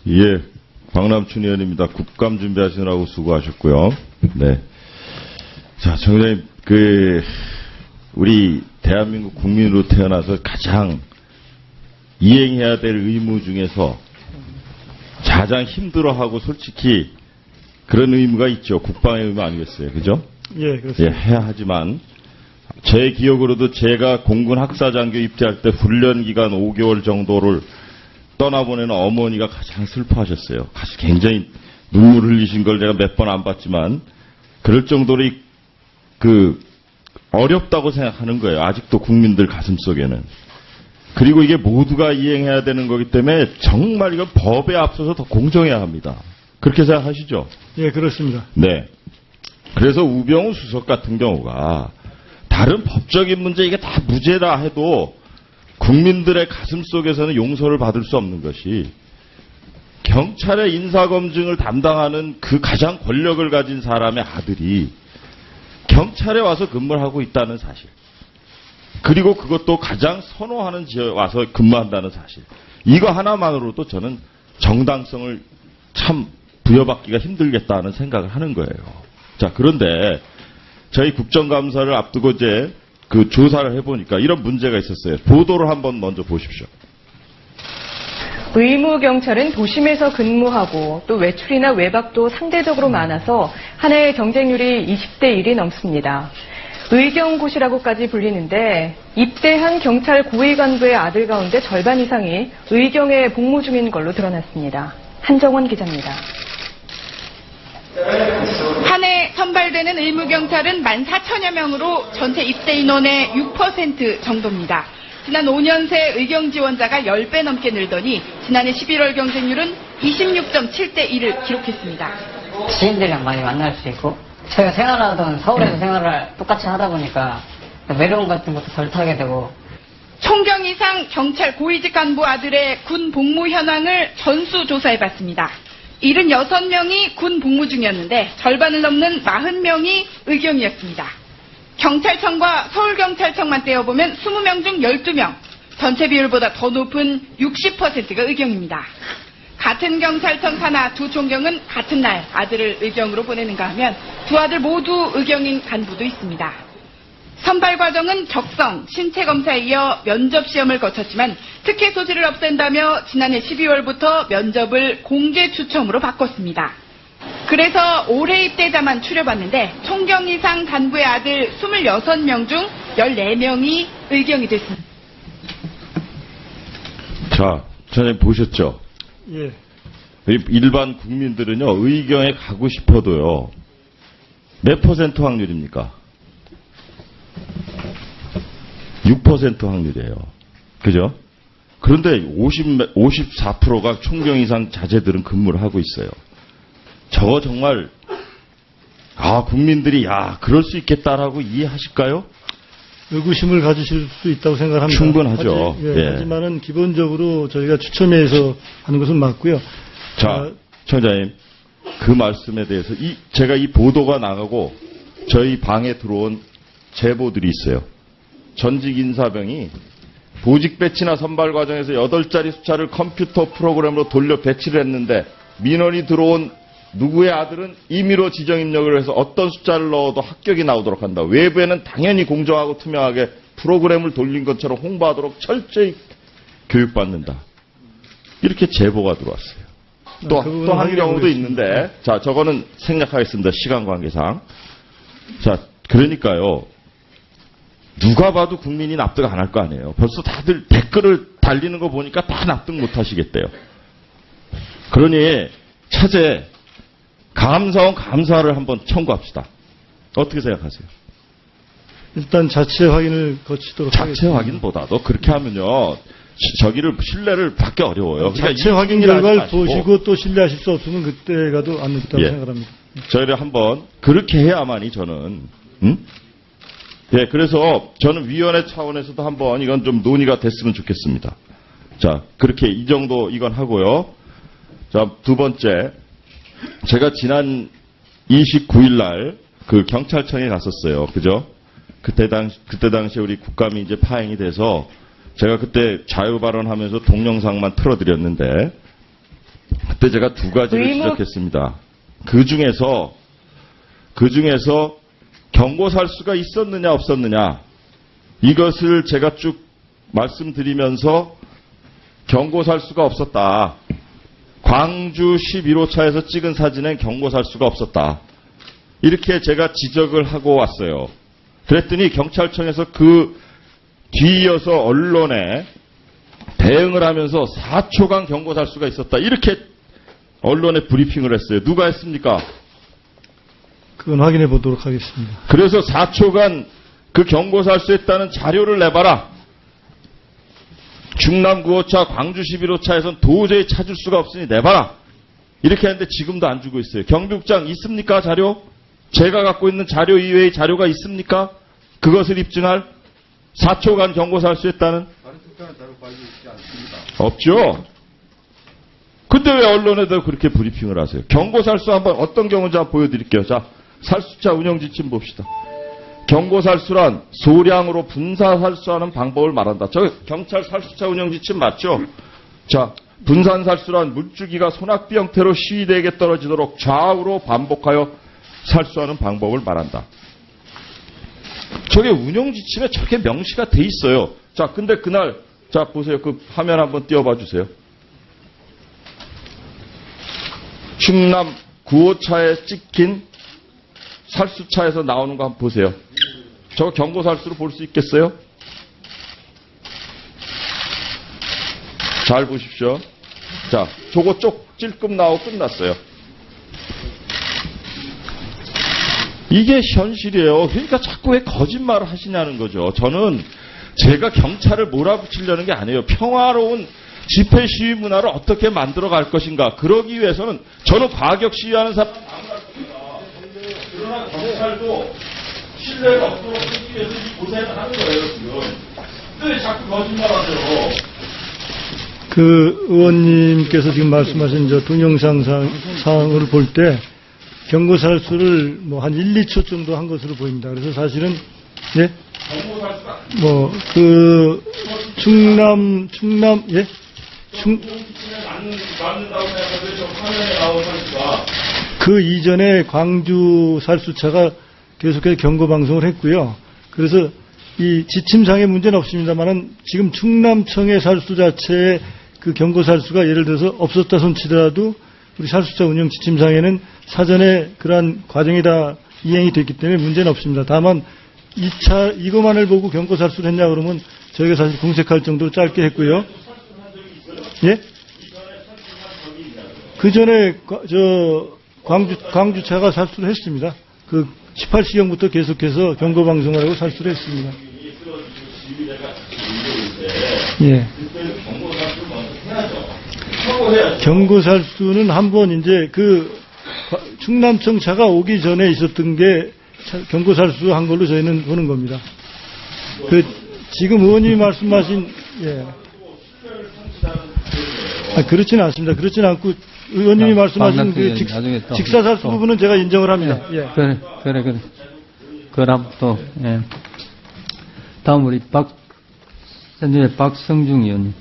예, 광남춘 의원입니다. 국감 준비하시느라고 수고하셨고요. 네. 자, 청장님, 우리 대한민국 국민으로 태어나서 가장 이행해야 될 의무 중에서 가장 힘들어하고 솔직히 그런 의무가 있죠. 국방의 의무 아니겠어요. 그죠? 예, 그렇습니다. 예, 해야 하지만 제 기억으로도 제가 공군 학사장교 입대할 때 훈련 기간 5개월 정도를 떠나보내는 어머니가 가장 슬퍼하셨어요. 굉장히 눈물 흘리신 걸 제가 몇 번 안 봤지만 그럴 정도로 어렵다고 생각하는 거예요. 아직도 국민들 가슴속에는. 그리고 이게 모두가 이행해야 되는 거기 때문에 정말 이건 법에 앞서서 더 공정해야 합니다. 그렇게 생각하시죠? 예, 그렇습니다. 네. 그래서 우병우 수석 같은 경우가 다른 법적인 문제 이게 다 무죄라 해도 국민들의 가슴 속에서는 용서를 받을 수 없는 것이 경찰의 인사검증을 담당하는 그 가장 권력을 가진 사람의 아들이 경찰에 와서 근무를 하고 있다는 사실. 그리고 그것도 가장 선호하는 지역에 와서 근무한다는 사실. 이거 하나만으로도 저는 정당성을 참 부여받기가 힘들겠다는 생각을 하는 거예요. 자, 그런데 저희 국정감사를 앞두고 이제 조사를 해보니까 이런 문제가 있었어요. 보도를 한번 먼저 보십시오. 의무경찰은 도심에서 근무하고 또 외출이나 외박도 상대적으로 많아서 한 해 경쟁률이 20대 1이 넘습니다. 의경고시라고까지 불리는데 입대한 경찰 고위 간부의 아들 가운데 절반 이상이 의경에 복무 중인 걸로 드러났습니다. 한정원 기자입니다. 한 해 선발되는 의무경찰은 14,000여 명으로 전체 입대 인원의 6% 정도입니다. 지난 5년 새 의경 지원자가 10배 넘게 늘더니 지난해 11월 경쟁률은 26.7대 1을 기록했습니다. 지인들이랑 많이 만날 수 있고 저희가 생활하던 서울에서 생활을 똑같이 하다 보니까 외로움 같은 것도 덜 타게 되고 총경 이상 경찰 고위직 간부 아들의 군 복무 현황을 전수조사해봤습니다. 76명이 군 복무 중이었는데 절반을 넘는 40명이 의경이었습니다. 경찰청과 서울경찰청만 떼어보면 20명 중 12명, 전체 비율보다 더 높은 60%가 의경입니다. 같은 경찰청 산하 두 총경은 같은 날 아들을 의경으로 보내는가 하면 두 아들 모두 의경인 간부도 있습니다. 선발 과정은 적성, 신체 검사에 이어 면접 시험을 거쳤지만 특혜 소지를 없앤다며 지난해 12월부터 면접을 공개 추첨으로 바꿨습니다. 그래서 올해 입대자만 추려봤는데 총경 이상 간부의 아들 26명 중 14명이 의경이 됐습니다. 자, 선생님 보셨죠? 예. 일반 국민들은요, 의경에 가고 싶어도요, 몇 퍼센트 확률입니까? 6% 확률이에요. 그죠? 그런데 54%가 총경 이상 자제들은 근무를 하고 있어요. 저거 정말, 국민들이, 그럴 수 있겠다라고 이해하실까요? 의구심을 가지실 수 있다고 생각합니다. 충분하죠. 하지만은 기본적으로 저희가 추첨해서 하는 것은 맞고요. 자, 청장님, 그 말씀에 대해서 제가 이 보도가 나가고 저희 방에 들어온 제보들이 있어요. 전직 인사병이 보직 배치나 선발 과정에서 8자리 숫자를 컴퓨터 프로그램으로 돌려 배치를 했는데 민원이 들어온 누구의 아들은 임의로 지정 입력을 해서 어떤 숫자를 넣어도 합격이 나오도록 한다. 외부에는 당연히 공정하고 투명하게 프로그램을 돌린 것처럼 홍보하도록 철저히 교육받는다. 이렇게 제보가 들어왔어요. 또 한 경우도 있는데, 자, 저거는 생략하겠습니다. 시간 관계상. 자, 그러니까요. 누가 봐도 국민이 납득 안 할 거 아니에요. 벌써 다들 댓글을 달리는 거 보니까 다 납득 못 하시겠대요. 그러니 차제 감사원 감사를 한번 청구합시다. 어떻게 생각하세요? 일단 자체 확인을 거치도록 자체 하겠습니다. 확인보다도 그렇게 하면요. 저기를 신뢰를 받기 어려워요. 자체 그러니까 확인 결과를 보시고 또 신뢰하실 수 없으면 그때 가도 안 늦다고 생각합니다. 저희를 한번 그렇게 해야만이 저는 예, 그래서 저는 위원회 차원에서도 한번 이건 좀 논의가 됐으면 좋겠습니다. 자, 그렇게 이 정도 이건 하고요. 자, 두 번째. 제가 지난 29일 날 그 경찰청에 갔었어요. 그죠? 그때 당시에 우리 국감이 이제 파행이 돼서 제가 그때 자유 발언하면서 동영상만 틀어드렸는데 그때 그때 제가 두 가지를 지적했습니다. 그 중에서 경고살수가 있었느냐 없었느냐 이것을 제가 쭉 말씀드리면서 경고살수가 없었다. 광주 11호차에서 찍은 사진엔 경고살수가 없었다. 이렇게 제가 지적을 하고 왔어요. 그랬더니 경찰청에서 그 뒤이어서 언론에 대응을 하면서 4초간 경고살수가 있었다. 이렇게 언론에 브리핑을 했어요. 누가 했습니까? 그건 확인해 보도록 하겠습니다. 그래서 4초간 그 경고살수했다는 자료를 내봐라. 충남 9호차, 광주 11호차에선 도저히 찾을 수가 없으니 내봐라. 이렇게 했는데 지금도 안 주고 있어요. 경비국장 있습니까? 자료? 제가 갖고 있는 자료 이외의 자료가 있습니까? 그것을 입증할 4초간 경고살수했다는? 없죠? 근데 왜 언론에도 그렇게 브리핑을 하세요? 경고살수 한번 어떤 경우인지 한번 보여드릴게요. 자, 살수차 운영지침 봅시다. 경고살수란 소량으로 분산살수하는 방법을 말한다. 저 경찰 살수차 운영지침 맞죠? 자, 분산살수란 물주기가 소낙비 형태로 시위대에게 떨어지도록 좌우로 반복하여 살수하는 방법을 말한다. 저게 운영지침에 저렇게 명시가 돼 있어요. 자, 근데 그날 자 보세요. 그 화면 한번 띄워봐 주세요. 충남 9호차에 찍힌 살수차에서 나오는 거 한번 보세요. 저거 경고살수로 볼 수 있겠어요? 잘 보십시오. 자, 저거 쪽 찔끔 나오고 끝났어요. 이게 현실이에요. 그러니까 자꾸 왜 거짓말을 하시냐는 거죠. 저는 제가 경찰을 몰아붙이려는 게 아니에요. 평화로운 집회 시위 문화를 어떻게 만들어 갈 것인가. 그러기 위해서는 저는 과격 시위하는 사람 그러나 경찰도 신뢰가 없도록 하기 위해서 이 고생을 하는 거예요, 지금. 왜 자꾸 거짓말하세요? 그 의원님께서 지금 말씀하신 저 동영상 상을 볼 때 경고살수를 뭐 한 1, 2초 정도 한 것으로 보입니다. 그래서 사실은 예? 뭐 그 충남 예? 그 이전에 광주 살수차가 계속해서 경고 방송을 했고요. 그래서 이 지침상의 문제는 없습니다만은 지금 충남청의 살수 자체의 그 경고 살수가 예를 들어서 없었다 손치더라도 우리 살수차 운영 지침상에는 사전에 그러한 과정이 다 이행이 됐기 때문에 문제는 없습니다. 다만 2차 이것만을 보고 경고 살수를 했냐 그러면 저희가 사실 공색할 정도로 짧게 했고요. 예? 그 전에 광주차가 살수를 했습니다. 그 18시경부터 계속해서 경고 방송을 하고 살수를 했습니다. 예. 경고 살수는 한번 이제 그 충남청 차가 오기 전에 있었던 게 경고 살수 한 걸로 저희는 보는 겁니다. 그 지금 의원님이 말씀하신 예. 그렇지는 않습니다. 그렇지는 않고 의원님이 말씀하신 그 직사살수 부분은 제가 인정을 합니다. 예. 그래. 그럼 또 예. 다음 우리 박성중 의원님.